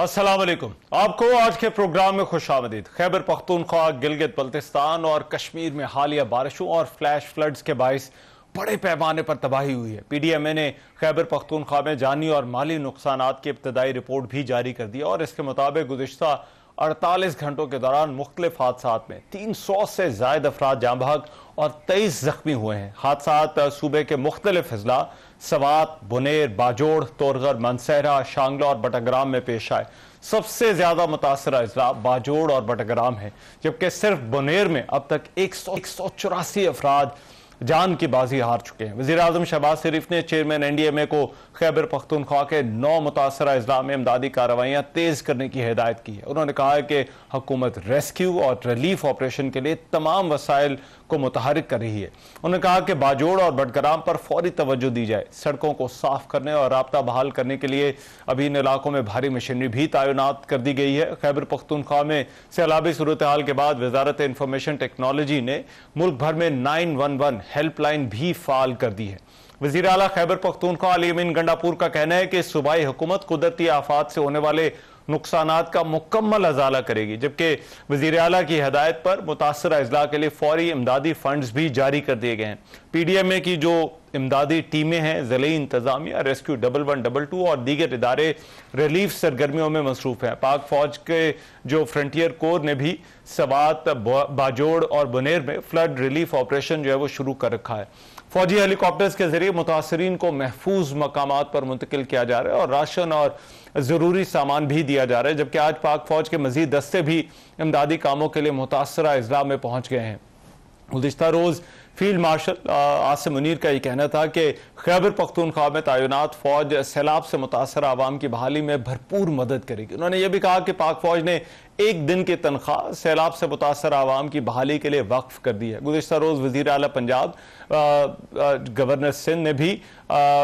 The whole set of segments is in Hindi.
अस्सलाम वालेकुम। आपको आज के प्रोग्राम में खुशामदीद। खैबर पख्तूनख्वा, गिलगित बल्तिस्तान और कश्मीर में हालिया बारिशों और फ्लैश फ्लड्स के बाइस बड़े पैमाने पर तबाही हुई है। PDMA ने खैबर पख्तूनख्वा में जानी और माली नुकसानात की इब्तदाई रिपोर्ट भी जारी कर दी और इसके मुताबिक गुज़िश्ता 48 घंटों के दौरान मुख्तलिफ हादसात में 300 से जायद अफराद जाँ बहक और 23 जख्मी हुए हैं। हादसात सूबे के मुख्तलिफ अजला सवात, बुनेर, बाजोड़, तोरगर, मनसहरा, शांगला और बटग्राम में पेश आए। सबसे ज्यादा मुतासर अजला बाजोड़ और बटग्राम है, जबकि सिर्फ बुनेर में अब तक 184 अफराद जान की बाजी हार चुके हैं। वज़ीर आज़म शहबाज शरीफ ने चेयरमैन NDMA को खैबर पख्तूनख्वा के 9 मुतासरा अजला में इमदादी कार्रवाइयाँ तेज करने की हिदायत की है। उन्होंने कहा है कि हुकूमत रेस्क्यू और रिलीफ ऑपरेशन के लिए तमाम वसाइल को मुतहरिक कर रही है। उन्होंने कहा कि बाजोड़ और बटग्राम पर फौरी तवज्जो दी जाए। सड़कों को साफ करने और राब्ता बहाल करने के लिए अभी इन इलाकों में भारी मशीनरी भी तैनात कर दी गई है। खैबर पख्तूनख्वा में सैलाबी सूरत हाल के बाद वजारत इंफॉर्मेशन टेक्नोलॉजी ने मुल्क भर में 911 हेल्पलाइन भी फाल कर दी है। वज़ीर आला खैबर पख्तूनख्वा अली अमीन गंडापुर का कहना है कि सूबाई हुकूमत कुदरती आफात से होने वाले नुकसानात का मुकम्मल अजाला करेगी, जबकि वज़ीर आला की हिदायत पर मुतासरा अजला के लिए फौरी इमदादी फंड्स भी जारी कर दिए गए हैं। PDMA की जो इमदादी टीमें हैं, ज़िले इंतजामिया, रेस्क्यू 1122 और दीगर इदारे रिलीफ सरगर्मियों में मसरूफ हैं। पाक फौज के जो फ्रंटियर कोर ने भी सवात, बाजोड़ और बुनेर में फ्लड रिलीफ ऑपरेशन जो है वो शुरू कर रखा है। फौजी हेलीकॉप्टर्स के जरिए मुतासरीन को महफूज मकामात पर मुंतकिल किया जा रहा है और राशन और जरूरी सामान भी दिया जा रहा है, जबकि आज पाक फौज के मजीद दस्ते भी इमदादी कामों के लिए मुतासरा अजला में पहुंच गए हैं। गुज़िश्ता रोज फील्ड मार्शल आसिम मुनीर का यह कहना था कि खैबर पख्तूनख्वा में तैनात फौज सैलाब से मुतासर आवाम की बहाली में भरपूर मदद करेगी। उन्होंने यह भी कहा कि पाक फौज ने एक दिन की तनख्वाह सैलाब से मुतासर आवाम की बहाली के लिए वक्फ कर दी है। गुज़िश्ता रोज वज़ीर आला पंजाब गवर्नर सिंध ने भी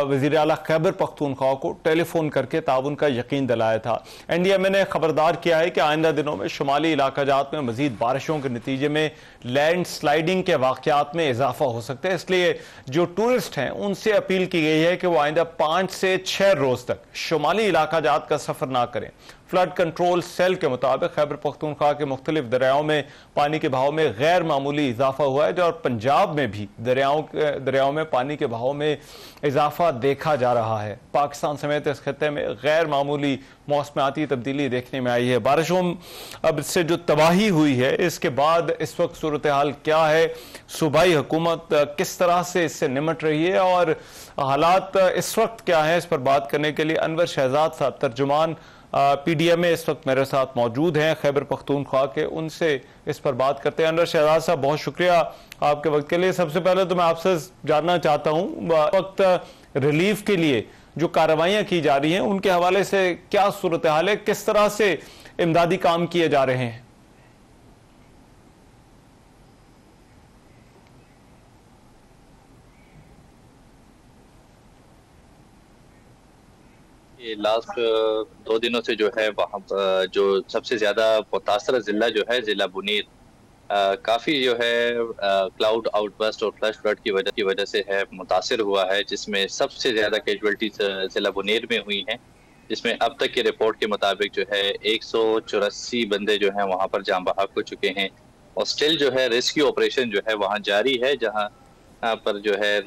वज़ीर आला खैबर पख्तूनख्वा को टेलीफोन करके ताउन का यकीन दिलाया था। NDMA ने खबरदार किया है कि आइंदा दिनों में शुमाली इलाका जात में मजीद बारिशों के नतीजे में लैंड स्लाइडिंग के वाक़यात में इजाफा हो सकता है, इसलिए जो टूरिस्ट हैं उनसे अपील की गई है कि वो आइंदा 5 से 6 रोज तक शुमाली इलाका जात का सफर ना करें। फ्लड कंट्रोल सेल के मुताबिक खैबर पख्तूनख्वा के मुख्तलिफ दरियाओं में पानी के बहाव में गैर मामूली इजाफा हुआ है, और पंजाब में भी दरियाओं में पानी के बहाव में इजाफा देखा जा रहा है। पाकिस्तान समेत इस खत्ते में गैर मामूली मौसमाती तब्दीली देखने में आई है। बारिशों अब से जो तबाही हुई है, इसके बाद इस वक्त सूरत हाल क्या है, सूबाई हुकूमत किस तरह से इससे निमट रही है और हालात इस वक्त क्या है, इस पर बात करने के लिए अनवर शहजाद साहब तर्जुमान PDMA इस वक्त मेरे साथ मौजूद हैं खैबर पख्तूनख्वा के। उनसे इस पर बात करते हैं। अनवर शहजाद साहब, बहुत शुक्रिया आपके वक्त के लिए। सबसे पहले तो मैं आपसे जानना चाहता हूँ, वक्त रिलीफ के लिए जो कार्रवाइयाँ की जा रही हैं उनके हवाले से क्या सूरत हाल है, किस तरह से इमदादी काम किए जा रहे हैं? ये लास्ट 2 दिनों से जो है वहाँ जो सबसे ज्यादा मुतासर जिला जो है जिला बुनीर काफी जो है क्लाउड आउटबर्स्ट और फ्लैश फ्लड की वजह से है मुतासर हुआ है, जिसमें सबसे ज्यादा कैजुअल्टीज जिला बुनीर में हुई हैं, जिसमें अब तक की रिपोर्ट के मुताबिक जो है 184 बंदे जो हैं वहाँ पर जाँ बहक हो चुके हैं और स्टिल जो है रेस्क्यू ऑपरेशन जो है वहाँ जारी है, जहाँ पर जो है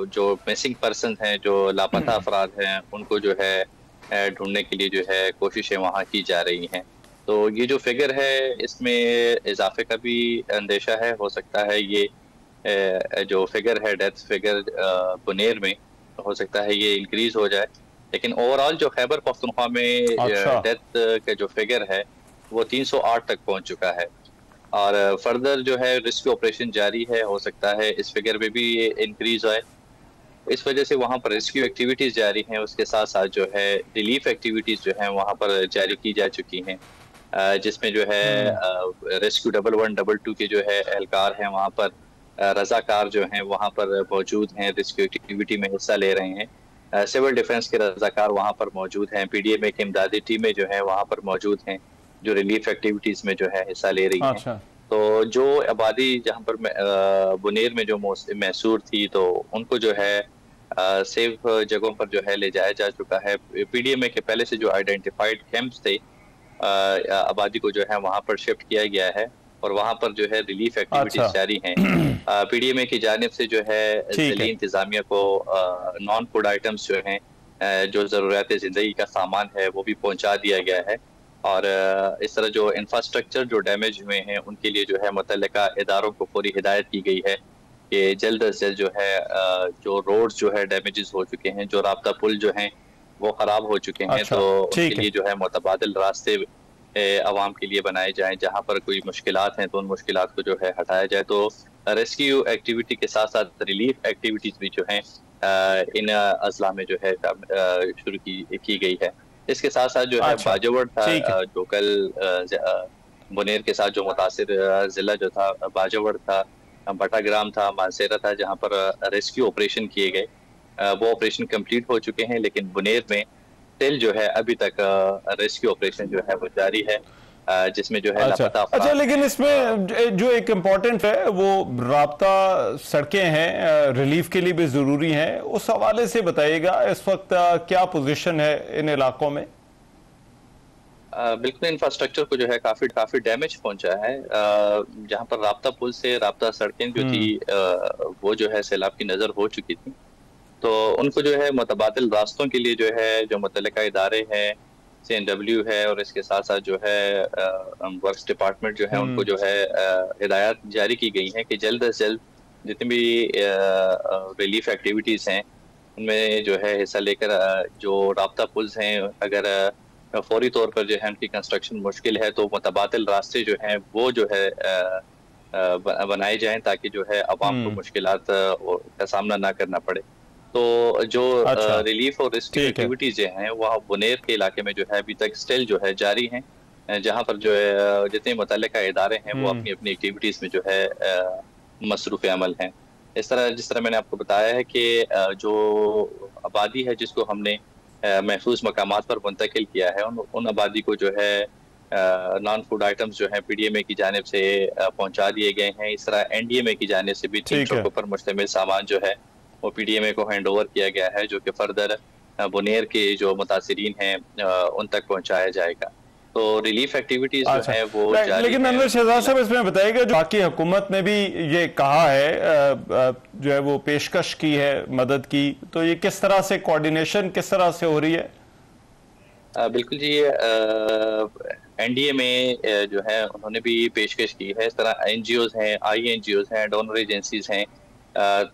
जो मिसिंग पर्सन हैं, जो लापता अफराद हैं, उनको जो है ढूंढने के लिए जो है कोशिशें वहाँ की जा रही हैं। तो ये जो फिगर है इसमें इजाफे का भी अंदेशा है, हो सकता है ये जो फिगर है डेथ फिगर बुनेर में हो सकता है ये इंक्रीज हो जाए, लेकिन ओवरऑल जो खैबर पख्तूनख्वा में डेथ का जो फिगर है वो 308 तक पहुँच चुका है और फर्दर जो है रेस्क्यू ऑपरेशन जारी है, हो सकता है इस फिगर में भी इंक्रीज आए। इस वजह से वहाँ पर रेस्क्यू एक्टिविटीज जारी हैं, उसके साथ साथ जो है रिलीफ एक्टिविटीज जो है वहाँ पर जारी की जा चुकी हैं, जिसमें जो है रेस्क्यू 1122 के जो है एहलकार हैं वहाँ पर, रजाकार जो हैं वहाँ पर मौजूद हैं, रेस्क्यू एक्टिविटी में हिस्सा ले रहे हैं, सिविल डिफेंस के रजाकार वहाँ पर मौजूद हैं, PDMA की इमदादी टीमें जो है वहाँ पर मौजूद हैं जो रिलीफ एक्टिविटीज में जो है हिस्सा ले रही हैं। तो जो आबादी जहाँ पर बुनेर में जो मैसूर थी, तो उनको जो है सेफ जगहों पर जो है ले जाया जा चुका है। पीडीएमए के पहले से जो आइडेंटिफाइड कैंप्स थे, आबादी को जो है वहां पर शिफ्ट किया गया है और वहां पर जो है रिलीफ अच्छा। एक्टिविटीज जारी हैं। पीडीएमए की जानिब से जो है ठीक जिली है। इंतजामिया को नॉन फूड आइटम्स जो हैं, जो ज़रूरियात ज़िंदगी का सामान है वो भी पहुंचा दिया गया है। और इस तरह जो इंफ्रास्ट्रक्चर जो डैमेज हुए हैं उनके लिए जो है मुतल्लिका इदारों को पूरी हिदायत की गई है कि जल्द अज जल्द जो है जो रोड्स जो है डैमेजेस हो चुके हैं, जो राब्ता पुल जो हैं वो खराब हो चुके हैं, अच्छा। तो उनके ठीक है। लिए जो है मुतबादिल रास्ते आवाम के लिए बनाए जाएं। जहां पर कोई मुश्किलात हैं तो उन मुश्किलात को जो है हटाया जाए। तो रेस्क्यू एक्टिविटी के साथ साथ रिलीफ एक्टिविटीज भी जो हैं इन अजला में जो है शुरू की गई है। इसके साथ साथ जो है अच्छा। बाजोवड़ था, ठीक है। जो कल बुनेर के साथ जो मुतासिर जिला जो था बाजोवड़ था, बटाग्राम था, मानसेरा था, जहां पर रेस्क्यू ऑपरेशन किए गए। वो ऑपरेशन कंप्लीट हो चुके हैं, लेकिन बुनेर में स्टिल जो है अभी तक रेस्क्यू ऑपरेशन जो है वो जारी है, जिसमें जो है अच्छा। लापता अच्छा, लेकिन इसमें जो एक इम्पोर्टेंट है वो राब्ता सड़कें हैं, रिलीफ के लिए भी जरूरी हैं, उस हवाले से बताइएगा इस वक्त क्या पोजीशन है इन इलाकों में। बिल्कुल, इंफ्रास्ट्रक्चर को जो है काफी काफी डैमेज पहुंचा है। जहां पर राब्ता पुल से राब्ता सड़कें जो थी वो जो है सैलाब की नजर हो चुकी थी, तो उनको जो है मुतबादिल रास्तों के लिए जो है जो मुतल्लिका इदारे हैं, CNW है और इसके साथ साथ जो है वर्क्स डिपार्टमेंट जो है उनको जो है हिदायत जारी की गई है कि जल्द अज जल्द जितनी भी रिलीफ एक्टिविटीज हैं उनमें जो है हिस्सा लेकर जो राब्ता पुल्स हैं अगर फौरी तौर पर जो है उनकी कंस्ट्रक्शन मुश्किल है तो मुतबादिल रास्ते जो हैं वो जो है बनाए जाएं, ताकि जो है अवाम को मुश्किलात का सामना ना करना पड़े। तो जो अच्छा। रिलीफ और रेस्क्यू एक्टिविटीज जो हैं वह बुनेर के इलाके में जो है अभी तक स्टिल जो है जारी हैं, जहां पर जो है जितने मुतल्लिका इदारे हैं वो अपनी अपनी एक्टिविटीज में जो है मसरूफ अमल हैं। इस तरह जिस तरह मैंने आपको बताया है कि जो आबादी है जिसको हमने महफूज मकामात पर मुंतकिल किया है, उन आबादी को जो है नॉन फूड आइटम्स जो है पीडीएमए की जानिब से पहुंचा दिए गए हैं। इस तरह एनडीएमए की जानिब से भी 3 ट्रकों पर मुश्तमिल सामान जो है वो पीडीएमए को हैंड ओवर किया गया है, जो कि फर्दर बुनेर के जो मुतासिरीन हैं उन तक पहुंचाया जाएगा। तो रिलीफ एक्टिविटीज जो है वो जारी। लेकिन अनवर शहजाद साहब इसमें बताइएगा, जो बाकी हुकूमत ने भी ये कहा है जो है वो पेशकश की है मदद की, तो ये किस तरह से कोऑर्डिनेशन किस तरह से हो रही है? बिल्कुल जी, एनडीए में जो है उन्होंने भी पेशकश की है। इस तरह एनजीओज हैं, INGOs हैं, डोनर एजेंसीज हैं,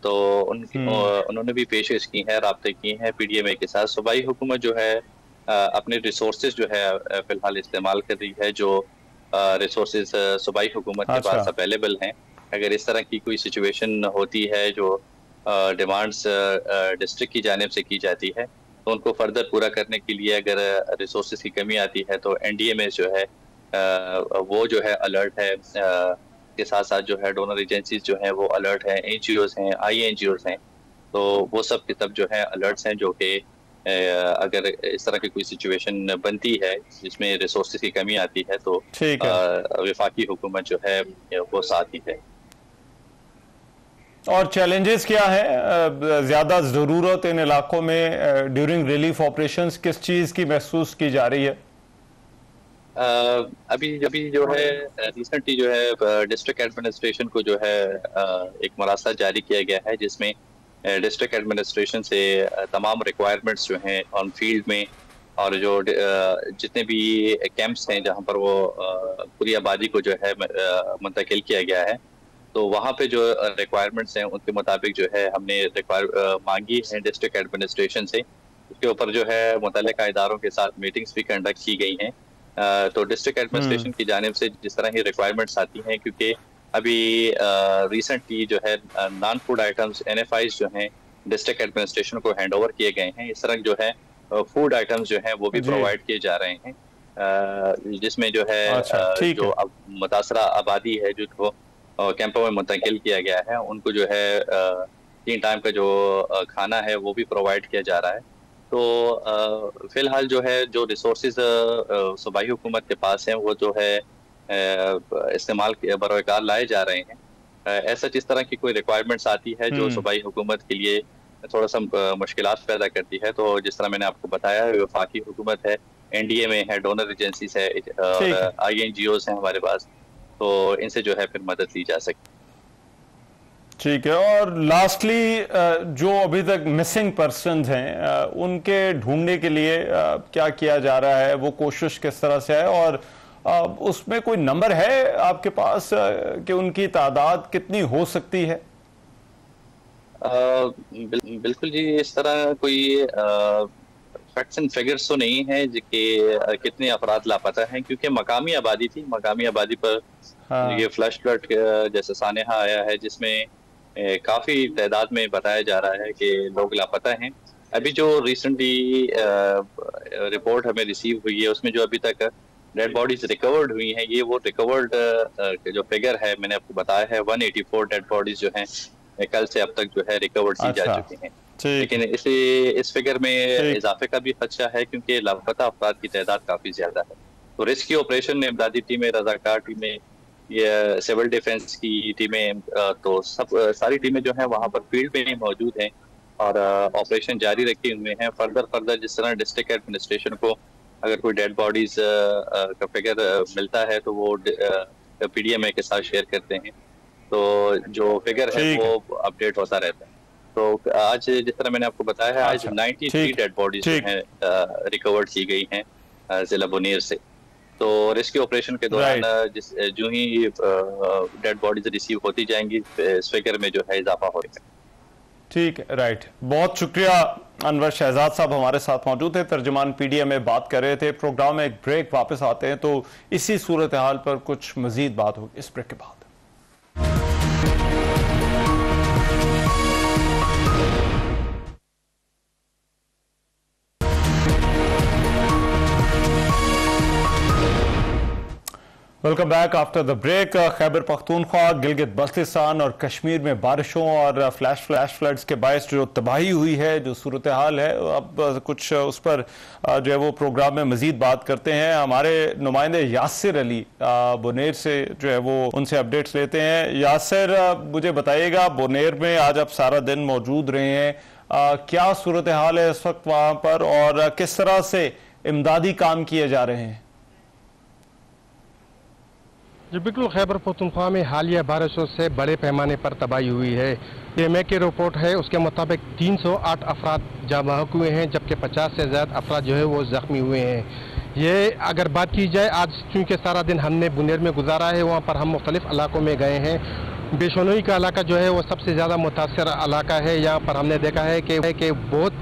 तो उन्होंने भी पेशकश की है, राब्ते की हैं पीडीएमए के साथ। सूबाई हुकूमत जो है अपने रिसोर्सेज जो है फिलहाल इस्तेमाल कर रही है, जो रिसोर्सेज सूबाई हुकूमत के पास अवेलेबल हैं। अगर इस तरह की कोई सिचुएशन होती है जो डिमांड्स डिस्ट्रिक्ट की जानिब से की जाती है, तो उनको फर्दर पूरा करने के लिए अगर रिसोर्सेज की कमी आती है तो एनडीएमए जो है वो जो है अलर्ट है। के साथ साथ जो है डोनर एजेंसीज जो हैं वो अलर्ट हैं, NGOs हैं, INGOs हैं, तो वो सब के सब जो है अलर्ट्स हैं, जो कि अगर इस तरह की कोई सिचुएशन बनती है जिसमें रिसोर्सेज की कमी आती है तो वफाकी हुकूमत जो है वो साथ ही है। और चैलेंजेस क्या है ज्यादा जरूरत इन इलाकों में ड्यूरिंग रिलीफ ऑपरेशंस किस चीज की महसूस की जा रही है? अभी जो है रिसेंटली जो है डिस्ट्रिक्ट एडमिनिस्ट्रेशन को जो है एक मरासला जारी किया गया है, जिसमें डिस्ट्रिक्ट एडमिनिस्ट्रेशन से तमाम रिक्वायरमेंट्स जो हैं ऑन फील्ड में और जो जितने भी कैंप्स हैं जहां पर वो पूरी आबादी को जो है मुंतकिल किया गया है, तो वहाँ पे जो रिक्वायरमेंट्स हैं उनके मुताबिक जो है हमने मांगी है डिस्ट्रिक्ट एडमिनिस्ट्रेशन से। उसके ऊपर जो है मुतल्लिका इदारों के साथ मीटिंग्स भी कंडक्ट की गई हैं। तो डिस्ट्रिक्ट एडमिनिस्ट्रेशन की जानिब से जिस तरह की रिक्वायरमेंट्स आती हैं, क्योंकि अभी रिसेंटली जो है नॉन फूड आइटम्स NFIs जो हैं डिस्ट्रिक्ट एडमिनिस्ट्रेशन को हैंड ओवर किए गए हैं। इस तरह जो है फूड आइटम्स जो हैं वो भी प्रोवाइड किए जा रहे हैं, जिसमें जो है जो मुतासरा आबादी है जो कैंपों में मुंतकिल किया गया है उनको जो है 3 टाइम का जो खाना है वो भी प्रोवाइड किया जा रहा है। तो फिलहाल जो है जो रिसोर्सेज सूबाई हुकूमत के पास हैं वो जो है इस्तेमाल बरोकार लाए जा रहे हैं। ऐसा जिस तरह की कोई रिक्वायरमेंट्स आती है जो सूबाई हुकूमत के लिए थोड़ा सा मुश्किलात पैदा करती है। तो जिस तरह मैंने आपको बताया, वफाकी हुकूमत है, एनडीए में है, डोनर एजेंसीज है और ठीक है। INGOs हैं हमारे पास, तो इनसे जो है फिर मदद ली जा सकती। ठीक है। और लास्टली जो अभी तक मिसिंग पर्सन हैं उनके ढूंढने के लिए क्या किया जा रहा है, वो कोशिश किस तरह से है, और उसमें कोई नंबर है आपके पास कि उनकी तादाद कितनी हो सकती है? बिल्कुल जी, इस तरह कोई फैक्ट्स एंड फिगर्स तो नहीं है कि कितने अफराद लापता हैं, क्योंकि मकामी आबादी थी। मकामी आबादी पर हाँ। ये फ्लश फ्लड जैसे सानेहा आया है, जिसमें काफी तादाद में बताया जा रहा है कि लोग लापता हैं। अभी जो रिसेंटली रिपोर्ट हमें रिसीव हुई है, उसमें जो अभी तक डेड बॉडीज रिकवर्ड हुई हैं, ये वो रिकवर्ड जो फिगर है मैंने आपको बताया है, 184 डेड बॉडीज जो हैं कल से अब तक जो है रिकवर्ड की जा चुकी हैं। लेकिन इस फिगर में इजाफे का भी खदशा है, क्योंकि लापता अफराद की तादाद काफी ज्यादा है। तो रेस्क्यू ऑपरेशन में इमदादी टीमें, रजाकार टीमें, ये सिविल डिफेंस की टीमें, तो सारी टीमें जो हैं वहाँ पर फील्ड में मौजूद हैं और ऑपरेशन जारी रखे हुए हैं। फर्दर जिस तरह डिस्ट्रिक्ट एडमिनिस्ट्रेशन को अगर कोई डेड बॉडीज का फिगर मिलता है तो वो PDMA के साथ शेयर करते हैं, तो जो फिगर है वो अपडेट होता रहता है। तो आज जिस तरह मैंने आपको बताया है, आज 93 डेड बॉडीज जो हैं रिकवर्ड की गई हैं जिला बुनीर से। तो रेस्क्यू ऑपरेशन के दौरान जो ही डेड बॉडीज रिसीव होती जाएंगी, इस फिगर में जो है इजाफा होगा। ठीक है, राइट। बहुत शुक्रिया। अनवर शहजाद साहब हमारे साथ मौजूद थे, तर्जुमान PDMA बात कर रहे थे। प्रोग्राम में एक ब्रेक, वापस आते हैं तो इसी सूरत हाल पर कुछ मजीद बात होगी इस ब्रेक के बाद। Welcome back after the break. Khyber Pakhtunkhwa, Gilgit Baltistan और कश्मीर में बारिशों और फ्लैश फ्लड्स के बायस जो तबाही हुई है, जो सूरत हाल है, अब कुछ उस पर जो है वो प्रोग्राम में मजीद बात करते हैं। हमारे नुमाइंदे यासिर अली बुनेर से जो है वो उनसे अपडेट्स लेते हैं। यासिर, मुझे बताइएगा, बुनेर में आज आप सारा दिन मौजूद रहे हैं, क्या सूरत हाल है इस वक्त वहाँ पर और किस तरह से इमदादी काम किए जा रहे हैं? जी बिल्कुल, खैबर पख्तूनख्वा में हालिया बारिशों से बड़े पैमाने पर तबाही हुई है। PMA की रिपोर्ट है, उसके मुताबिक 308 अफराद जाँ बहक हुए हैं, जबकि 50 से ज़्यादा अफराद जो है वो ज़ख्मी हुए हैं। ये अगर बात की जाए, आज चूँकि सारा दिन हमने बुनेर में गुजारा है, वहाँ पर हम मुख्तलिफ इलाकों में गए हैं। बेशनोई का इलाका जो है वो सबसे ज़्यादा मुतासर इलाका है। यहाँ पर हमने देखा है कि बहुत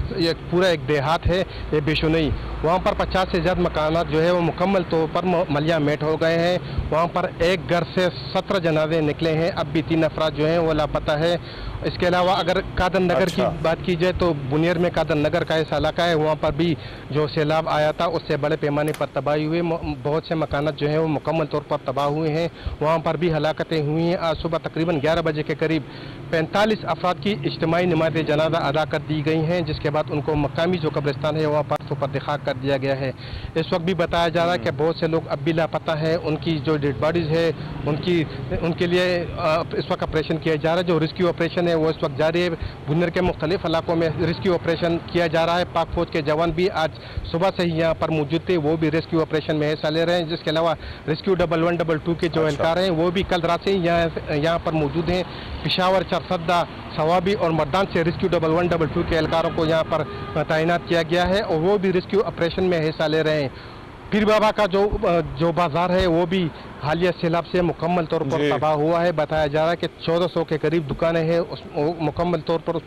पूरा एक देहात है ये बेशनई। वहाँ पर 50 से ज़्यादा मकानात जो है वो मुकम्मल तौर पर मलिया मेट हो गए हैं। वहाँ पर एक घर से 17 जनाजे निकले हैं, अब भी 3 अफराद जो हैं वो लापता है। इसके अलावा अगर कादर नगर की बात की जाए तो बुनेर में कादर नगर का ऐसा इलाका है, वहाँ पर भी जो सैलाब आया था उससे बड़े पैमाने पर तबाही हुई। बहुत से मकानात जो हैं वो मुकम्मल तौर पर तबाह हुए हैं, वहाँ पर भी हलाकतें हुई हैं। आज सुबह तकरीबन 11 बजे के करीब 45 अफराद की इज्तिमाई नमाज जनाजा अदा कर दी गई हैं, जिसके बाद उनको मकामी जो कब्रिस्तान है वहाँ पर सुपर्द-ए-खाक कर दिया गया है। इस वक्त भी बताया जा रहा है कि बहुत से लोग अब भी लापता हैं, उनकी जो डेड बॉडीज़ है उनके लिए इस वक्त ऑपरेशन किया जा रहा है। जो रेस्क्यू ऑपरेशन है वो इस वक्त जारी है। बुनेर के मुख्तलिफ इलाकों में रेस्क्यू ऑपरेशन किया जा रहा है। पाक फौज के जवान भी आज सुबह से ही यहाँ पर मौजूद थे, वो भी रेस्क्यू ऑपरेशन में हिस्सा ले रहे हैं। जिसके अलावा रेस्क्यू 1112 के जो एहलकार हैं वो भी कल रात से ही यहाँ पर मौजूद हैं। पिशावर, चरसद्दा, सवाबी और मर्दान से रेस्क्यू 1112 के एहलकारों को यहाँ पर तैनात किया गया है और वो भी रेस्क्यू ऑपरेशन में हिस्सा ले रहे हैं। पीर बाबा का जो बाजार है वो भी हालिया सैलाब से मुकम्मल तौर पर तबाह हुआ है। बताया जा रहा है कि 1400 के करीब दुकानें हैं उस मुकम्मल तौर पर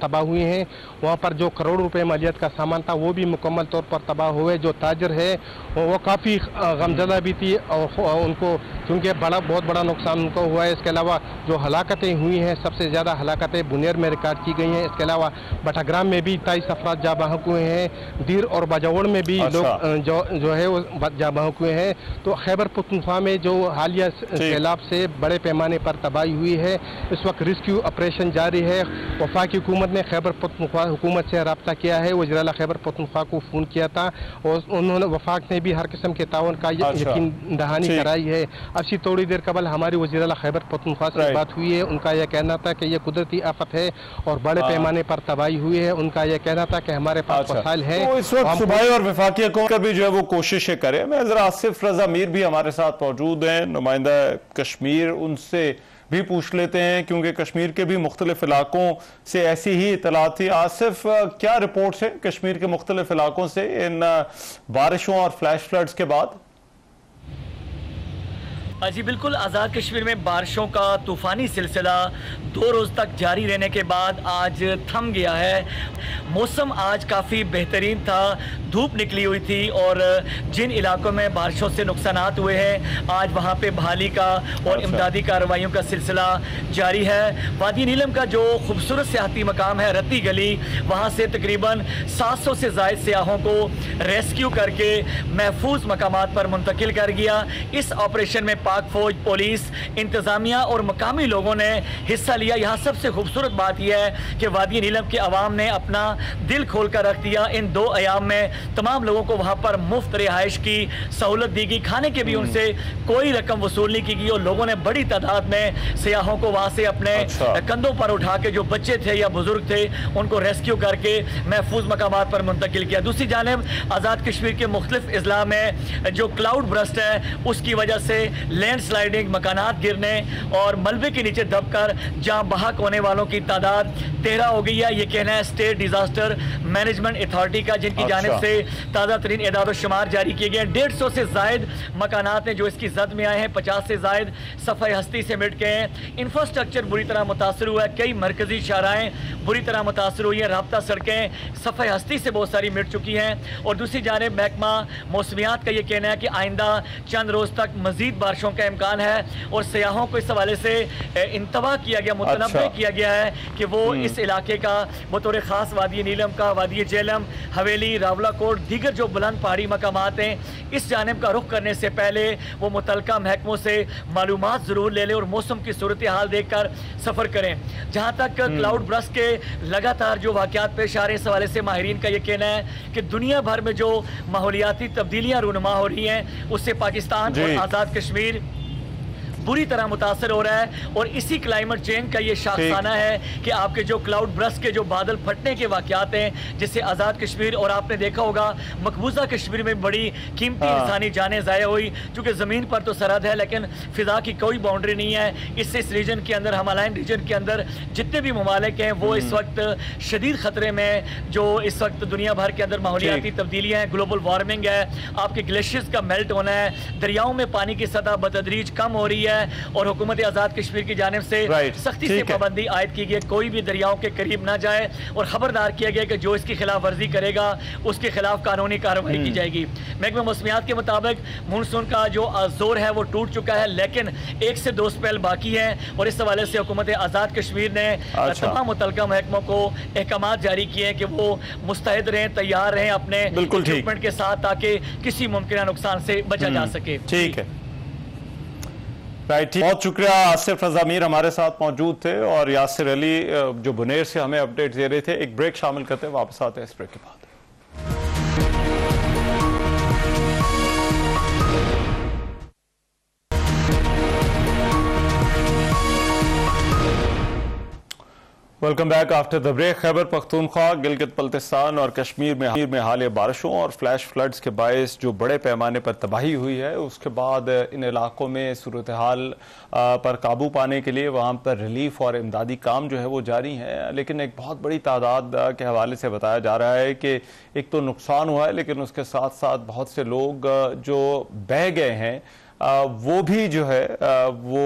तबाह हुई हैं। वहाँ पर जो करोड़ रुपए मालियत का सामान था वो भी मुकम्मल तौर पर तबाह हुए। जो ताजर है वो काफ़ी गमज़दा भी थी और उनको क्योंकि बहुत बड़ा नुकसान उनको हुआ है। इसके अलावा जो हलाकतें हुई हैं, सबसे ज़्यादा हलाकतें बुनेर में रिकॉर्ड की गई हैं। इसके अलावा बटाग्राम में भी 23 अफराद जाँ बहक हुए हैं। दीर और बाजावड़ में भी लोग जो जो है वो जा बहक हुए हैं। तो खैबर पख्तूनख्वा में जो हालिया सैलाब से बड़े पैमाने पर तबाही हुई है, इस वक्त रेस्क्यू ऑपरेशन जारी है। वफाकी हुकूमत ने खैबर पख्तूनख्वा हुकूमत से रब्ता किया है, वज़ीर आला खैबर पख्तूनख्वा को फ़ोन किया था और उन्होंने वफाक ने भी हर किस्म के ताउन का यकीन दहानी कराई है। अभी थोड़ी देर कबल हमारी वज़ीर आला खैबर पख्तूनख्वा से बात हुई है, उनका यह कहना था कि यह कुदरती आफत है और बड़े पैमाने पर तबाही हुई है। उनका यह कहना था कि हमारे पास वसाइल है। तो इस वक्त सूबाई और वफाकी हुकूमत भी जो है वो कोशिशें करें। मैं जरा आसिफ रजा मीर भी हमारे साथ मौजूद हैं, नुमाइंदा कश्मीर, उनसे भी पूछ लेते हैं क्योंकि कश्मीर के भी मुख्तलिफ इलाकों से ऐसी ही इतला थी। आसिफ, क्या रिपोर्ट्स हैं कश्मीर के मुख्तलिफ इलाकों से इन बारिशों और फ्लैश फ्लड्स के बाद? जी बिल्कुल, आज़ाद कश्मीर में बारिशों का तूफ़ानी सिलसिला 2 रोज़ तक जारी रहने के बाद आज थम गया है। मौसम आज काफ़ी बेहतरीन था, धूप निकली हुई थी और जिन इलाकों में बारिशों से नुकसानात हुए हैं आज वहाँ पे बहाली का और इमदादी कार्रवाइयों का सिलसिला जारी है। वादी नीलम का जो खूबसूरत सियाहती मकाम है रत्ती गली, वहाँ से तकरीबन 700 से ज़ायद सियाहों को रेस्क्यू करके महफूज मकामात पर मुंतकिल कर गया। इस ऑपरेशन में पाक फौज, पुलिस, इंतजामिया और मकामी लोगों ने हिस्सा लिया। यहाँ सबसे खूबसूरत बात यह है कि वादी नीलम के अवाम ने अपना दिल खोल कर रख दिया। इन 2 अयाम में तमाम लोगों को वहाँ पर मुफ्त रिहाइश की सहूलत दी गई, खाने के भी उनसे कोई रकम वसूल नहीं की गई और लोगों ने बड़ी तादाद में सियाहों को वहाँ से अपने कंधों पर उठा के, जो बच्चे थे या बुजुर्ग थे, उनको रेस्क्यू करके महफूज मकामात पर मुंतकिल किया। दूसरी जानिब आज़ाद कश्मीर के मुख्तलिफ अजला में जो क्लाउड ब्रस्ट है उसकी वजह से लैंड स्लाइडिंग, मकानात गिरने और मलबे के नीचे दबकर जहां बहक होने वालों की तादाद 13 हो गई है। ये कहना है स्टेट डिजास्टर मैनेजमेंट अथॉरिटी का, जिनकी जानिब से ताज़ा तरीन एदाद शुमार जारी किए गए। 150 से जायद मकानात हैं जो इसकी जद में आए हैं, 50 से जायद सफ़ाई हस्ती से मिट गए हैं। इंफ्रास्ट्रक्चर बुरी तरह मुतासर हुआ है, कई मरकजी शाहराएँ बुरी तरह मुतासर हुई हैं, राब्ता सड़कें सफ़ाई हस्ती से बहुत सारी मिट चुकी हैं। और दूसरी जानिब महकमा मौसमियात का ये कहना है कि आइंदा चंद रोज़ तक मज़ीद बारिशों का इम्कान है और सियाहों को इस हवाले से इंतबा किया गया, मुतनब्बे किया गया है कि वो इस इलाके का बतौर ख़ास वादी नीलम का, वादी जेलम, हवेली, रावलाकोट, दीगर जो बुलंद पहाड़ी मकामात हैं, इस जानिब का रुख करने से पहले वो मुतलका महकमों से मालूमात ज़रूर ले लें और मौसम की सूरत हाल देख कर सफ़र करें। जहाँ तक क्लाउड ब्रस्ट के लगातार जो वाक़यात पेश आ रहे हैं, इस हवाले से माहिरीन का ये कहना है कि दुनिया भर में जो माहौलियाती तब्दीलियाँ रूनुमा हो रही हैं उससे पाकिस्तान और आज़ाद कश्मीर बुरी तरह मुतासर हो रहा है। और इसी क्लाइमेट चेंज का ये शाखसाना है कि आपके जो क्लाउड ब्रस्ट के जो बादल फटने के वाक़यात हैं, जिससे आज़ाद कश्मीर और आपने देखा होगा मकबूजा कश्मीर में बड़ी कीमती इंसानी जानें ज़ाया हुई, चूँकि ज़मीन पर तो सरहद है लेकिन फ़िज़ा की कोई बाउंड्री नहीं है। इससे इस रीजन के अंदर, हिमालयन रीजन के अंदर जितने भी ममालिक हैं वो इस वक्त शदीद ख़तरे में, जो इस वक्त दुनिया भर के अंदर माहौलियाती तब्दीलियाँ हैं, ग्लोबल वार्मिंग है, आपके ग्लेशियर्स का मेल्ट होना है, दरियाओं में पानी की सतह बतदरीज कम हो रही है और हुकूमत आज़ाद कश्मीर की जानिब से सख्ती से पाबंदी आयद की गई, कोई भी दरियाओं के करीब ना जाए और खबरदार किया गया कि जो इसकी खिलाफ वर्जी करेगा उसके खिलाफ कानूनी कार्रवाई की जाएगी। महकमा मौसमियात के मुताबिक मानसून का जो जोर है वो टूट चुका है लेकिन 1 से 2 स्पेल बाकी हैं और इस हवाले से हुकूमत आज़ाद कश्मीर ने तमाम मुतलका महकमों को अहकाम जारी किए हैं कि वो मुस्तैद रहें, तैयार रहें अपने इक्विपमेंट के साथ, ताकि किसी मुमकिन नुकसान से बचा जा सके। ठीक है, राइट, बहुत शुक्रिया। आसिफ रजा मीर हमारे साथ मौजूद थे और यासिर अली जो बुनेर से हमें अपडेट दे रहे थे। एक ब्रेक शामिल करते हैं, वापस आते हैं इस ब्रेक के बाद। Welcome back after the break. Khyber Pakhtunkhwa, Gilgit Baltistan और कश्मीर में हालिया बारिशों और फ्लैश फ्लड्स के बायस जो बड़े पैमाने पर तबाही हुई है, उसके बाद इन इलाकों में सूरत हाल पर काबू पाने के लिए वहाँ पर रिलीफ और इमदादी काम जो है वो जारी है। लेकिन एक बहुत बड़ी तादाद के हवाले से बताया जा रहा है कि एक तो नुकसान हुआ है लेकिन उसके साथ साथ बहुत से लोग जो बह गए हैं वो भी जो है वो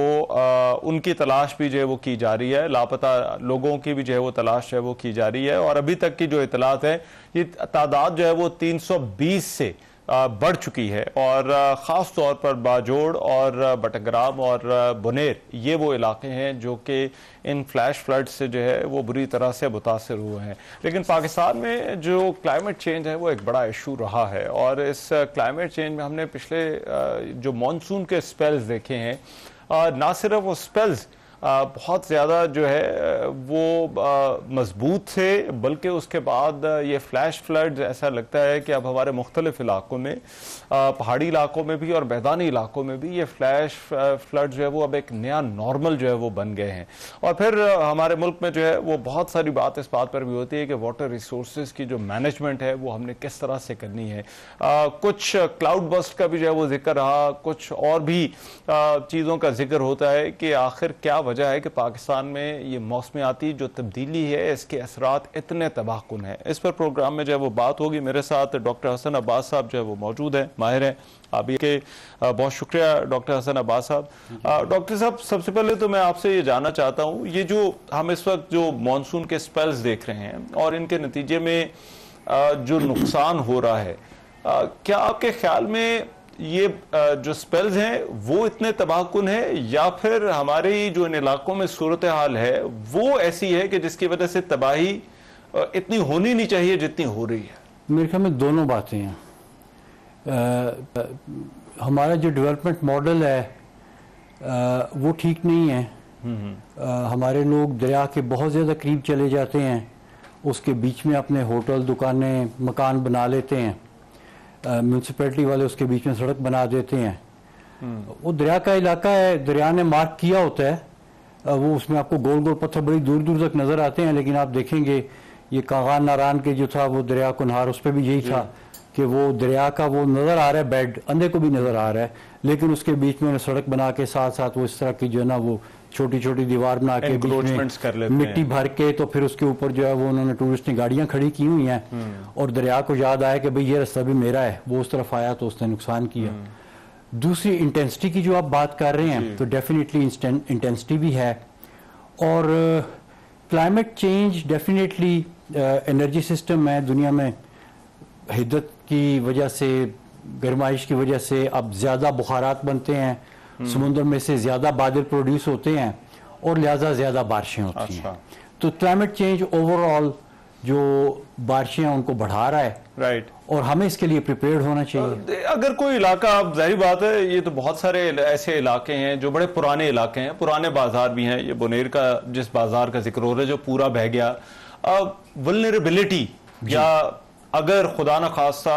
उनकी तलाश भी जो है वो की जा रही है। लापता लोगों की भी जो है वो तलाश है वो की जा रही है और अभी तक की जो इतलात है, ये तादाद जो है वो 320 से बढ़ चुकी है और ख़ास तौर पर बाजोड़ और बटग्राम और बुनेर ये वो इलाके हैं जो कि इन फ्लैश फ्लड से जो है वो बुरी तरह से मुतासर हुए हैं। लेकिन पाकिस्तान में जो क्लाइमेट चेंज है वो एक बड़ा इशू रहा है और इस क्लाइमेट चेंज में हमने पिछले जो मानसून के स्पेल्स देखे हैं, ना सिर्फ वो स्पेल्स बहुत ज़्यादा जो है वो मजबूत थे, बल्कि उसके बाद ये फ्लैश फ्लड्स ऐसा लगता है कि अब हमारे मुख्तलिफ इलाकों में, पहाड़ी इलाकों में भी और मैदानी इलाकों में भी ये फ्लैश फ्लड्स जो है वो अब एक नया नॉर्मल जो है वो बन गए हैं। और फिर हमारे मुल्क में जो है वो बहुत सारी बात इस बात पर भी होती है कि वाटर रिसोर्सेज की जो मैनेजमेंट है वो हमने किस तरह से करनी है। कुछ क्लाउड बस्ट का भी जो है वो जिक्र रहा, कुछ और भी चीज़ों का जिक्र होता है कि आखिर क्या वजह है कि पाकिस्तान में ये मौसमियाती जो तब्दीली है इसके असरात इतने तबाहकुन है। इस पर प्रोग्राम में जो है वो बात होगी। मेरे साथ डॉक्टर हसन अब्बास साहब जो है वो मौजूद हैं, माहिर हैं आप के। बहुत शुक्रिया डॉक्टर हसन अब्बास साहब। डॉक्टर साहब, सबसे पहले तो मैं आपसे ये जानना चाहता हूँ, ये जो हम इस वक्त जो मानसून के स्पेल्स देख रहे हैं और इनके नतीजे में जो नुकसान हो रहा है, क्या आपके ख्याल में ये जो स्पेल्स हैं वो इतने तबाहकुन है या फिर हमारे जो इन इलाकों में सूरत हाल है वो ऐसी है कि जिसकी वजह से तबाही इतनी होनी नहीं चाहिए जितनी हो रही है? मेरे ख्याल में दोनों बातें हैं। हमारा जो डेवलपमेंट मॉडल है वो ठीक नहीं है। हमारे लोग दरिया के बहुत ज़्यादा करीब चले जाते हैं, उसके बीच में अपने होटल, दुकानें, मकान बना लेते हैं। म्यूनसिपैलिटी वाले उसके बीच में सड़क बना देते हैं। वो दरिया का इलाका है, दरिया ने मार्क किया होता है, वो उसमें आपको गोल गोल पत्थर बड़ी दूर दूर तक नज़र आते हैं। लेकिन आप देखेंगे ये कागान नारान के जो था वो दरिया कुनहार, उस पर भी यही था कि वो दरिया का वो नज़र आ रहा है, बेड अंधे को भी नज़र आ रहा है, लेकिन उसके बीच में उन्हें सड़क बना के साथ साथ वो इस तरह की जो है ना वो छोटी छोटी दीवार बना के बीच में मिट्टी भर के, तो फिर उसके ऊपर जो है वो उन्होंने टूरिस्ट ने गाड़ियां खड़ी की हुई हैं। और दरिया को याद आया कि भाई ये रास्ता भी मेरा है, वो उस तरफ आया तो उसने नुकसान किया। दूसरी इंटेंसिटी की जो आप बात कर रहे हैं तो डेफिनेटली इंटेंसिटी भी है। और climate change definitely energy system में दुनिया में हिद्दत की वजह से, गर्माइश की वजह से अब ज़्यादा बुखारात बनते हैं, समुद्र में से ज़्यादा बादल प्रोड्यूस होते हैं और लिहाजा ज़्यादा बारिशें होती हैं। तो क्लाइमेट चेंज ओवरऑल जो बारिशें हैं उनको बढ़ा रहा है। राइट। और हमें इसके लिए प्रिपेयर्ड होना चाहिए। अगर कोई इलाका, अब जाहिर बात है ये तो बहुत सारे ऐसे इलाके हैं जो बड़े पुराने इलाके हैं, पुराने बाजार भी हैं। ये बुनेर का जिस बाजार का जिक्र हो रहा है जो पूरा बह गया, वल्नरेबिलिटी या अगर खुदा न खास्ता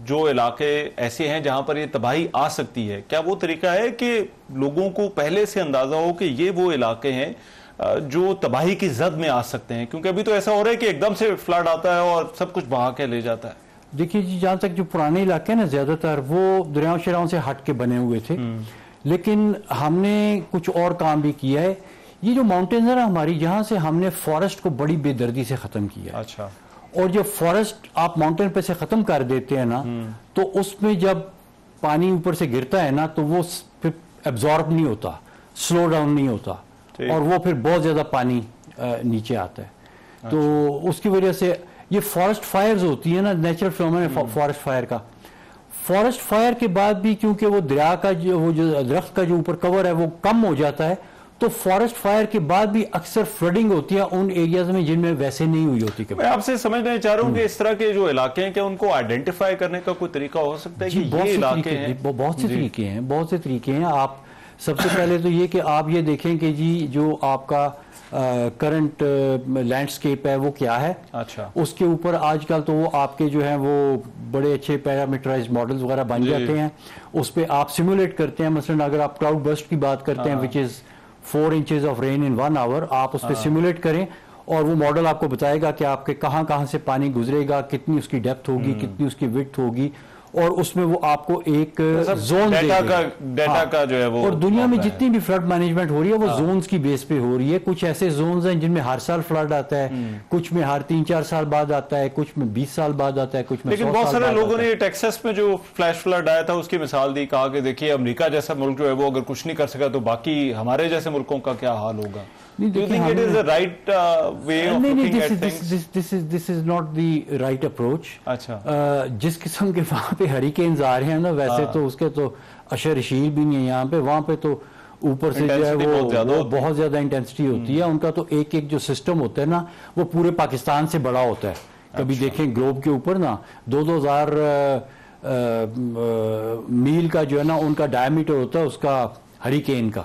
जो इलाके ऐसे हैं जहां पर ये तबाही आ सकती है, क्या वो तरीका है कि लोगों को पहले से अंदाजा हो कि ये वो इलाके हैं जो तबाही की जद में आ सकते हैं? क्योंकि अभी तो ऐसा हो रहा है कि एकदम से फ्लड आता है और सब कुछ बहा के ले जाता है। देखिए जी, जहां तक जो पुराने इलाके हैं ना, ज्यादातर वो दरियाओं शराओं से हट के बने हुए थे, लेकिन हमने कुछ और काम भी किया है। ये जो माउंटेन्स है ना हमारी, यहाँ से हमने फॉरेस्ट को बड़ी बेदर्दी से खत्म किया। अच्छा। और जब फॉरेस्ट आप माउंटेन पे से खत्म कर देते हैं ना, तो उसमें जब पानी ऊपर से गिरता है ना तो वो फिर एब्जॉर्ब नहीं होता, स्लो डाउन नहीं होता, और वो फिर बहुत ज्यादा पानी नीचे आता है। अच्छा। तो उसकी वजह से ये फॉरेस्ट फायर्स होती है ना, नेचुरल फिनोमेना फॉरेस्ट फायर का। फॉरेस्ट फायर के बाद भी क्योंकि वो दरिया का जो दरख्त का जो ऊपर कवर है वो कम हो जाता है, तो फॉरेस्ट फायर के बाद भी अक्सर फ्लडिंग होती है उन एरियाज में जिनमें वैसे नहीं हुई होती। मैं आपसे समझना चाह रहा हूँ कि इस तरह के जो इलाके हैं, क्या उनको आइडेंटिफाई करने का कोई तरीका हो सकता है कि ये इलाके हैं? बहुत से तरीके हैं, बहुत से तरीके हैं। आप सबसे पहले तो ये कि आप ये देखें कि जी जो आपका करंट लैंडस्केप है वो क्या है। अच्छा। उसके ऊपर आजकल तो वो आपके जो है वो बड़े अच्छे पैरामीटराइज्ड मॉडल्स वगैरह बन जाते हैं, उस पर आप सिमुलेट करते हैं। मसलन अगर आप क्लाउड बस्ट की बात करते हैं, which is 4 inches of rain in 1 hour, आप उस पर सिमुलेट करें और वो मॉडल आपको बताएगा कि आपके कहाँ कहाँ से पानी गुजरेगा, कितनी उसकी डेप्थ होगी, कितनी उसकी विड्थ होगी, और उसमें वो आपको एक जोन डेटा का जो है वो। और दुनिया में जितनी भी फ्लड मैनेजमेंट हो रही है वो जोन्स की बेस पे हो रही है। कुछ ऐसे जोन्स हैं जिनमें हर साल फ्लड आता है, कुछ में हर 3-4 साल बाद आता है, कुछ में 20 साल बाद आता है, कुछ में 100 साल बाद। लेकिन बहुत सारे लोगों ने टेक्सास में जो फ्लैश फ्लड आया था उसकी मिसाल दी, कहा कि देखिए अमेरिका जैसा मुल्क जो है वो अगर कुछ नहीं कर सका तो बाकी हमारे जैसे मुल्कों का क्या हाल होगा? Do you think it is the right way of looking at things? This is not the right approach. अच्छा। जिस किस्म के वहाँ पे पे हरिकेन्स आ रहे हैं ना, वैसे तो उसके तो अशर शील भी नहीं है यहाँ पे, वहाँ पे तो ऊपर से जो है वो बहुत ज्यादा इंटेंसिटी होती है। उनका तो एक एक जो सिस्टम होता है ना वो पूरे पाकिस्तान से बड़ा होता है। कभी देखें ग्लोब के ऊपर ना 2,000 मील का जो है ना उनका डायमीटर होता है उसका हरिकेन का,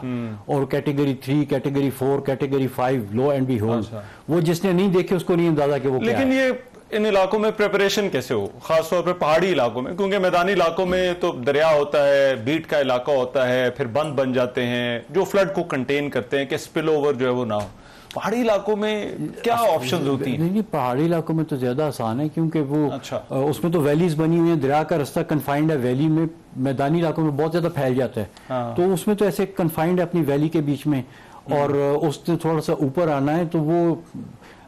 और category 3, category 4, category 5 lo and behold. वो जिसने नहीं देखे उसको नहीं अंदाजा कि वो लेकिन ये इन इलाकों में प्रिपरेशन कैसे हो, खासतौर पर पहाड़ी इलाकों में, क्योंकि मैदानी इलाकों में तो दरिया होता है, बीट का इलाका होता है, फिर बंद बन जाते हैं जो फ्लड को कंटेन करते हैं कि स्पिल ओवर जो है वो ना हो। पहाड़ी इलाकों में क्या ऑप्शंस होती हैं? नहीं, पहाड़ी इलाकों में तो ज्यादा आसान है क्योंकि वो उसमें तो वैलीज बनी हुई है, दरिया का रास्ता कन्फाइंड है वैली में। मैदानी इलाकों में बहुत ज्यादा फैल जाता है तो उसमें तो ऐसे कन्फाइंड है अपनी वैली के बीच में, और उससे थोड़ा सा ऊपर आना है तो वो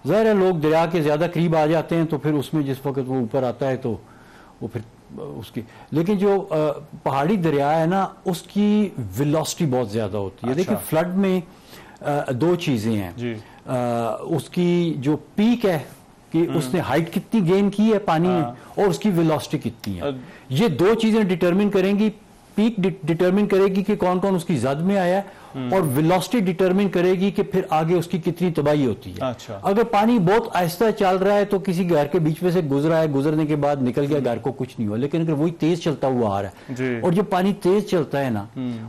ज़ाहिर है लोग दरिया के ज्यादा करीब आ जाते हैं, तो फिर उसमें जिस वक्त वो ऊपर आता है तो वो फिर उसकी, लेकिन जो पहाड़ी दरिया है ना उसकी वेलोसिटी बहुत ज्यादा होती है। देखिए फ्लड में दो चीजें हैं, उसकी जो पीक है कि उसने हाइट कितनी गेन की है पानी में, और उसकी वेलोसिटी कितनी है। ये दो चीजें डिटरमिन करेंगी, पीक डिटरमिन करेगी कि कौन कौन उसकी जद में आया है, और वेलोसिटी डिटरमिन करेगी कि फिर आगे उसकी कितनी तबाही होती है। अगर पानी बहुत आहिस्ता चल रहा है तो किसी घर के बीच में से गुजरा है, गुजरने के बाद निकल गया, घर को कुछ नहीं हुआ। लेकिन अगर वही तेज चलता हुआ आ रहा है और जब पानी तेज चलता है ना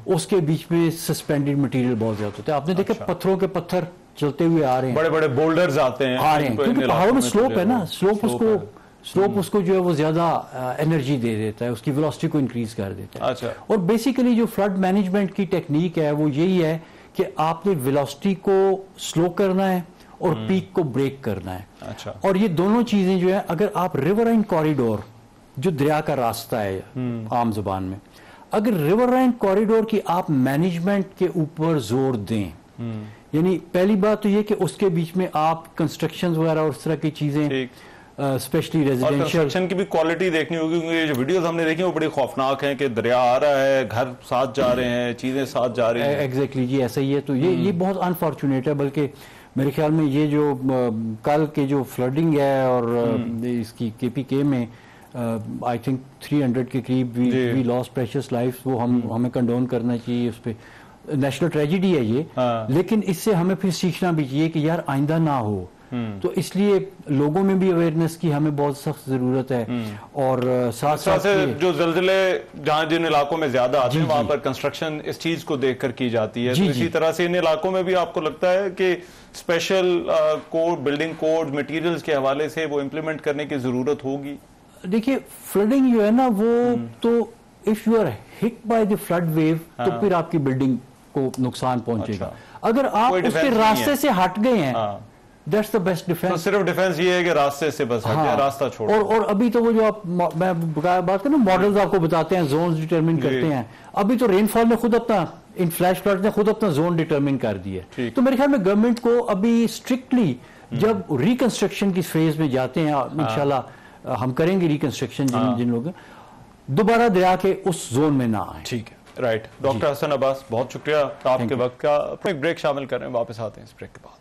उसके बीच में सस्पेंडेड मटेरियल बहुत ज्यादा होता है। आपने देखा पत्थरों के पत्थर चलते हुए आ रहे हैं, बड़े बड़े बोल्डर्स आते हैं, आ रहे हैं क्योंकि पहाड़ों में स्लोप है ना, स्लोप उसको जो है वो ज्यादा एनर्जी दे देता है, उसकी वेलोसिटी को इंक्रीज कर देता है। और बेसिकली जो फ्लड मैनेजमेंट की टेक्निक है वो यही है कि आपने वेलोसिटी को स्लो करना है और पीक को ब्रेक करना है। और ये दोनों चीजें जो है, अगर आप रिवराइन कॉरिडोर जो दरिया का रास्ता है आम जुबान में, अगर रिवराइन कॉरिडोर की आप मैनेजमेंट के ऊपर जोर दें, यानी पहली बात तो ये कि उसके बीच में आप कंस्ट्रक्शन वगैरह और इस तरह की चीजें, स्पेशली रेजिडेंशियल कंस्ट्रक्शन की भी क्वालिटी देखनी होगी, क्योंकि जो वीडियोस हमने देखी वो बड़ी खौफनाक हैं कि दरिया आ रहा है, घर साथ जा रहे हैं, चीजें साथ जा रही हैं। एग्जैक्टली जी ऐसा ही है। तो ये बहुत अनफॉर्चुनेट है, बल्कि मेरे ख्याल में ये जो कल के जो फ्लडिंग है और इसकी KPK में आई थिंक 300 के करीब वी लॉस्ट प्रेशियस लाइफ्स, वो हमें कंडोन करना चाहिए, उस पर नेशनल ट्रेजेडी है ये। लेकिन इससे हमें फिर सीखना भी चाहिए कि यार आइंदा ना हो। तो इसलिए लोगों में भी अवेयरनेस की हमें बहुत सख्त जरूरत है। और साथ साथ जो जल्जले जहाँ जिन इलाकों में ज्यादा आते हैं वहां पर कंस्ट्रक्शन इस चीज को देखकर की जाती है, तो इसी तरह से इन इलाकों में भी आपको लगता है कि special code, building code, materials के हवाले से वो इम्प्लीमेंट करने की जरूरत होगी? देखिए फ्लडिंग जो है ना वो तो if you are hit by the flood wave तो फिर आपकी बिल्डिंग को नुकसान पहुंचेगा। अगर आप उसके रास्ते से हट गए हैं, दैट्स द बेस्ट डिफेंस। तो सिर्फ डिफेंस ये है कि रास्ते से बस हट, रास्ता छोड़ो। और अभी तो वो जो आप मैं बात करूं मॉडल्स आपको बताते हैं, जोन्स डिटरमिन करते हैं। अभी तो रेनफॉल ने खुद अपना, इन फ्लैश फ्लड ने खुद अपना जोन डिटरमिन कर दिया। तो मेरे ख्याल में गवर्नमेंट को अभी स्ट्रिक्टली जब रिकंस्ट्रक्शन की फेज में जाते हैं, इंशाल्लाह हम करेंगे रिकंस्ट्रक्शन जिन लोग दोबारा दरिया के उस जोन में ना आए। ठीक है, राइट। डॉक्टर हसन अब्बास, बहुत शुक्रिया आपके वक्त का। एक ब्रेक शामिल कर रहे हैं, वापस आते हैं इस ब्रेक के बाद।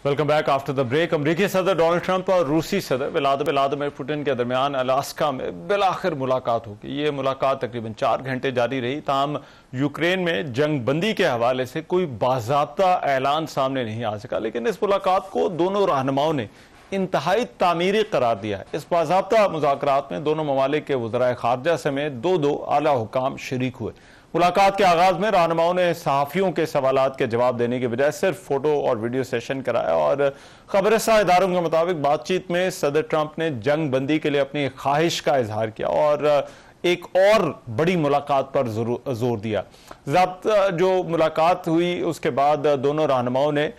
Welcome back after the break. अमरीकी सदर डोनाल्ड ट्रंप और रूसी सदर व्लादिमीर पुतिन के दरमियान अलास्का में बिलाखिर मुलाकात होगी। ये मुलाकात तकरीबन 4 घंटे जारी रही। ताहम यूक्रेन में जंग बंदी के हवाले से कोई बाज़ाब्ता ऐलान सामने नहीं आ सका, लेकिन इस मुलाकात को दोनों रहनुमाओं ने इंतहाई तामीरी करार दिया है। इस बाज़ाब्ता मुज़ाकरात में दोनों ममालिक के वज़राए ख़ारजा समेत दो आला हुकाम शरीक हुए। मुलाकात के आगाज में रहनुमाओं ने सहाफ़ियों के सवालात के जवाब देने के बजाय सिर्फ फोटो और वीडियो सेशन कराया, और खबरसां इदारों के मुताबिक बातचीत में सदर ट्रंप ने जंग बंदी के लिए अपनी ख्वाहिश का इजहार किया और एक और बड़ी मुलाकात पर जोर दिया। जो मुलाकात हुई उसके बाद दोनों रहनुमाओं ने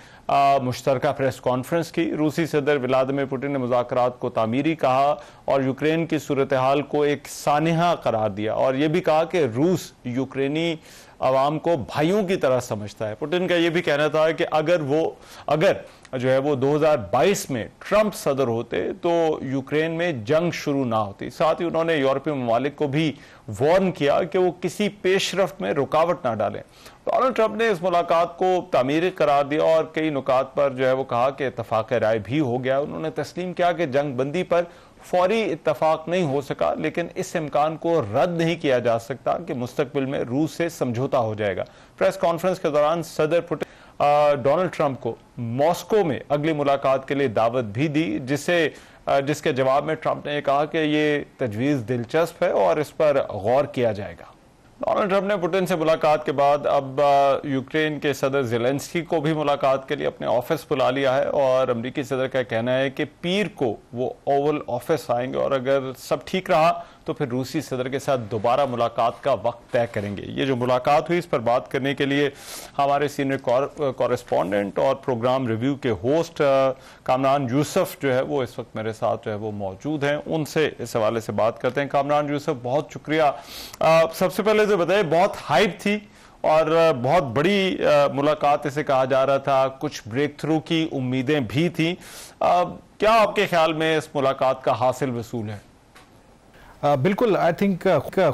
मुश्तरका प्रेस कॉन्फ्रेंस की। रूसी सदर व्लादिमीर पुतिन ने मुज़ाकरात को तामीरी कहा और यूक्रेन की सूरत हाल को एक सानिहा करार दिया, और यह भी कहा कि रूस यूक्रेनी आवाम को भाइयों की तरह समझता है। पुतिन का यह भी कहना था कि अगर जो है वो 2022 में ट्रंप सदर होते तो यूक्रेन में जंग शुरू ना होती। साथ ही उन्होंने यूरोपीय ममालिक को भी वार्न किया कि वो किसी पेशरफ्त में रुकावट ना डालें। डोनाल्ड ट्रंप ने इस मुलाकात को तामीरी करार दिया और कई नुकात पर जो है वो कहा कि इत्तफाक राय भी हो गया। उन्होंने तस्लीम किया कि जंग बंदी पर फौरी इत्तफाक नहीं हो सका, लेकिन इस इम्कान को रद्द नहीं किया जा सकता कि मुस्तकबिल में रूस से समझौता हो जाएगा। प्रेस कॉन्फ्रेंस के दौरान सदर पुतिन डोनाल्ड ट्रंप को मॉस्को में अगली मुलाकात के लिए दावत भी दी, जिसके जवाब में ट्रंप ने कहा कि ये तजवीज़ दिलचस्प है और इस पर गौर किया जाएगा। डोनाल्ड ट्रंप ने पुतिन से मुलाकात के बाद अब यूक्रेन के सदर ज़ेलेंस्की को भी मुलाकात के लिए अपने ऑफिस बुला लिया है और अमेरिकी सदर का कहना है कि पीर को वो ओवल ऑफिस आएंगे और अगर सब ठीक रहा तो फिर रूसी सदर के साथ दोबारा मुलाकात का वक्त तय करेंगे। ये जो मुलाकात हुई इस पर बात करने के लिए हमारे सीनियर कॉरेस्पॉन्डेंट और प्रोग्राम रिव्यू के होस्ट कामरान यूसुफ जो है वो इस वक्त मेरे साथ जो है वो मौजूद हैं। उनसे इस हवाले से बात करते हैं। कामरान यूसुफ, बहुत शुक्रिया। सबसे पहले तो बताइए, बहुत हाइप थी और बहुत बड़ी मुलाकात इसे कहा जा रहा था, कुछ ब्रेक थ्रू की उम्मीदें भी थी। क्या आपके ख्याल में इस मुलाकात का हासिल वसूल है? बिल्कुल, आई थिंक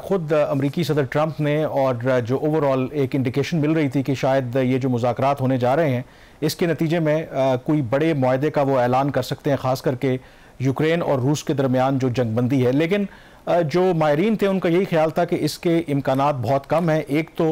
खुद अमरीकी सदर ट्रंप ने और जो ओवरऑल एक इंडिकेशन मिल रही थी कि शायद ये जो मुज़ाकरात होने जा रहे हैं इसके नतीजे में कोई बड़े मुआहदे का वो ऐलान कर सकते हैं, ख़ास करके यूक्रेन और रूस के दरमियान जो जंगबंदी है। लेकिन जो माहिरीन थे उनका यही ख्याल था कि इसके इम्कानात बहुत कम हैं। एक तो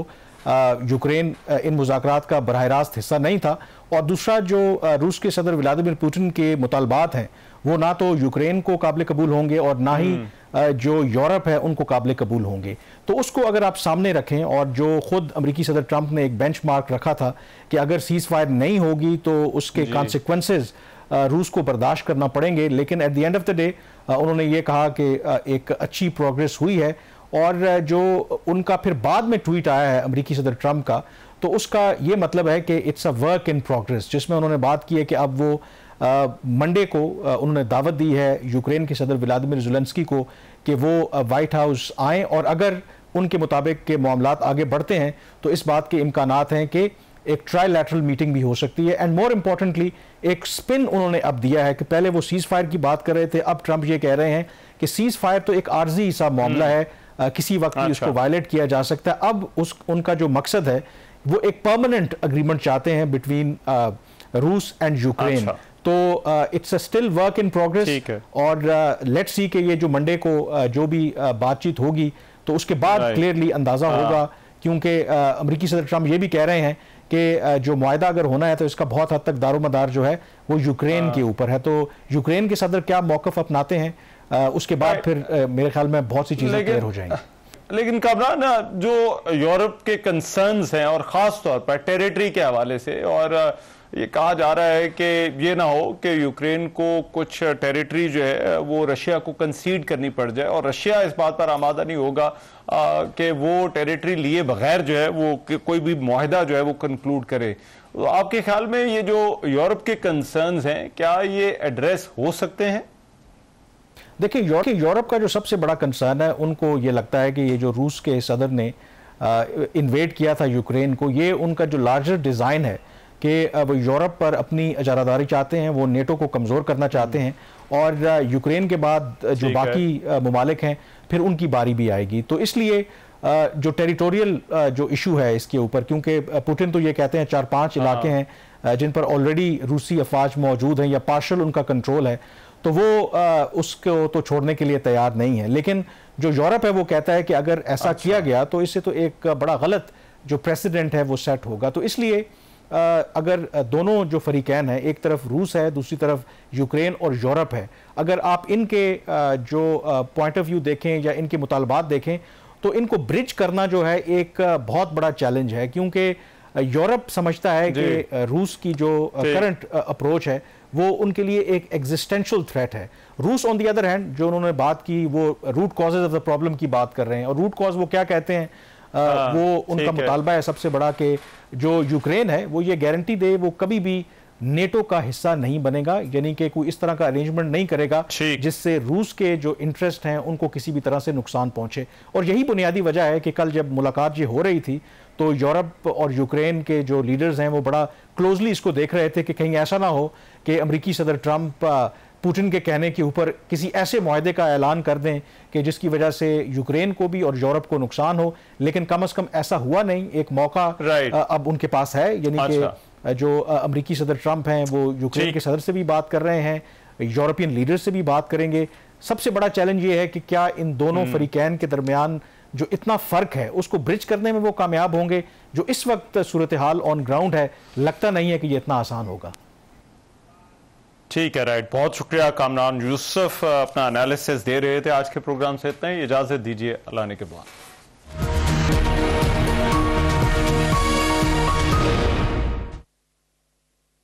यूक्रेन इन मुज़ाकरात का बराह रास्त हिस्सा नहीं था और दूसरा जो रूस के सदर व्लादिमीर पुतिन के मुतालबात हैं वो ना तो यूक्रेन को काबिल कबूल होंगे और ना ही जो यूरोप है उनको काबिल कबूल होंगे। तो उसको अगर आप सामने रखें और जो खुद अमेरिकी सदर ट्रंप ने एक बेंचमार्क रखा था कि अगर सीज फायर नहीं होगी तो उसके कॉन्सिक्वेंसेस रूस को बर्दाश्त करना पड़ेंगे, लेकिन at the end of the day उन्होंने ये कहा कि एक अच्छी प्रोग्रेस हुई है। और जो उनका फिर बाद में ट्वीट आया है अमेरिकी सदर ट्रंप का, तो उसका ये मतलब है कि it's a work in progress, जिसमें उन्होंने बात की है कि अब वो मंडे को उन्होंने दावत दी है यूक्रेन के सदर व्लादिमीर ज़ेलेंस्की को कि वो वाइट हाउस आएँ और अगर उनके मुताबिक के मामलात आगे बढ़ते हैं तो इस बात के इम्कानात हैं कि एक ट्राईलैटरल मीटिंग भी हो सकती है। एंड मोर इम्पॉर्टेंटली एक स्पिन उन्होंने अब दिया है कि पहले वो सीज फायर की बात कर रहे थे, अब ट्रंप ये कह रहे हैं कि सीज फायर तो एक आर्जी सा मामला है, किसी वक्त भी उसको वायलेट किया जा सकता है। अब उनका जो मकसद है वो एक परमानेंट अग्रीमेंट चाहते हैं बिटवीन रूस एंड यूक्रेन। तो it's a still work in progress और लेट्स सी कि ये जो मंडे को जो भी बातचीत होगी तो उसके बाद क्लियरली अंदाजा होगा, क्योंकि अमेरिकी सदर ट्रंप ये भी कह रहे हैं कि जो मुआहदा अगर होना है तो इसका बहुत हद तक दारोमदार जो है वो यूक्रेन के ऊपर है। तो यूक्रेन के सदर क्या मौक़िफ़ अपनाते हैं उसके बाद फिर मेरे ख्याल में बहुत सी चीज़ें क्लियर हो जाएंगी। लेकिन कामरान, जो यूरोप के कंसर्न्स हैं और ख़ास तौर पर टेरिटरी के हवाले से, और ये कहा जा रहा है कि ये ना हो कि यूक्रेन को कुछ टेरिटरी जो है वो रशिया को कंसीड करनी पड़ जाए और रशिया इस बात पर आमादा नहीं होगा कि वो टेरिटरी लिए बगैर जो है वो कोई भी मुआहदा जो है वो कंक्लूड करे। तो आपके ख्याल में ये जो यूरोप के कंसर्न्स हैं क्या ये एड्रेस हो सकते हैं? देखिए, यूरोप का जो सबसे बड़ा कंसर्न है उनको ये लगता है कि ये जो रूस के सदर ने इन्वेड किया था यूक्रेन को, ये उनका जो लार्जर डिज़ाइन है कि वो यूरोप पर अपनी इजारादारी चाहते हैं, वो नेटो को कमज़ोर करना चाहते हैं और यूक्रेन के बाद जो बाकी ममालिक हैं फिर उनकी बारी भी आएगी। तो इसलिए जो टेरिटोरियल जो इशू है इसके ऊपर, क्योंकि पुतिन तो ये कहते हैं 4-5 इलाके हैं जिन पर ऑलरेडी रूसी अफवाज मौजूद हैं या पार्शल उनका कंट्रोल है, तो वो उसको तो छोड़ने के लिए तैयार नहीं है। लेकिन जो यूरोप है वो कहता है कि अगर ऐसा किया गया तो इससे तो एक बड़ा गलत जो प्रेसिडेंट है वो सेट होगा। तो इसलिए अगर दोनों जो फरीकैन हैं, एक तरफ रूस है दूसरी तरफ यूक्रेन और यूरोप है, अगर आप इनके जो पॉइंट ऑफ व्यू देखें या इनके मुतालबात देखें तो इनको ब्रिज करना जो है एक बहुत बड़ा चैलेंज है, क्योंकि यूरोप समझता है कि रूस की जो करंट अप्रोच है वो उनके लिए एक एग्जिस्टेंशियल थ्रेट है। रूस ऑन द अदर हैंड जो उन्होंने बात की वो root causes of the problem की बात कर रहे हैं, और रूट कॉज वो क्या कहते हैं, वो उनका मुतालबा है सबसे बड़ा कि जो यूक्रेन है वो ये गारंटी दे वो कभी भी नेटो का हिस्सा नहीं बनेगा, यानी कि कोई इस तरह का अरेंजमेंट नहीं करेगा जिससे रूस के जो इंटरेस्ट हैं उनको किसी भी तरह से नुकसान पहुंचे। और यही बुनियादी वजह है कि कल जब मुलाकात ये हो रही थी तो यूरोप और यूक्रेन के जो लीडर्स हैं वो बड़ा क्लोजली इसको देख रहे थे कि कहीं ऐसा ना हो कि अमेरिकी सदर ट्रंप पुतिन के कहने के ऊपर किसी ऐसे मुआहदे का ऐलान कर दें कि जिसकी वजह से यूक्रेन को भी और यूरोप को नुकसान हो। लेकिन कम से कम ऐसा हुआ नहीं, एक मौका अब उनके पास है, यानी कि जो अमेरिकी सदर ट्रंप हैं वो यूक्रेन के सदर से भी बात कर रहे हैं, यूरोपियन लीडर से भी बात करेंगे। सबसे बड़ा चैलेंज ये है कि क्या इन दोनों फरीकैन के दरमियान जो इतना फर्क है उसको ब्रिज करने में वो कामयाब होंगे। जो इस वक्त सूरत हाल ऑन ग्राउंड है, लगता नहीं है कि ये इतना आसान होगा। ठीक है, राइट, बहुत शुक्रिया कामरान यूसुफ, अपना एनालिसिस दे रहे थे। आज के प्रोग्राम से इतना ही, इजाजत दीजिए, अल्लाह ने के बाद।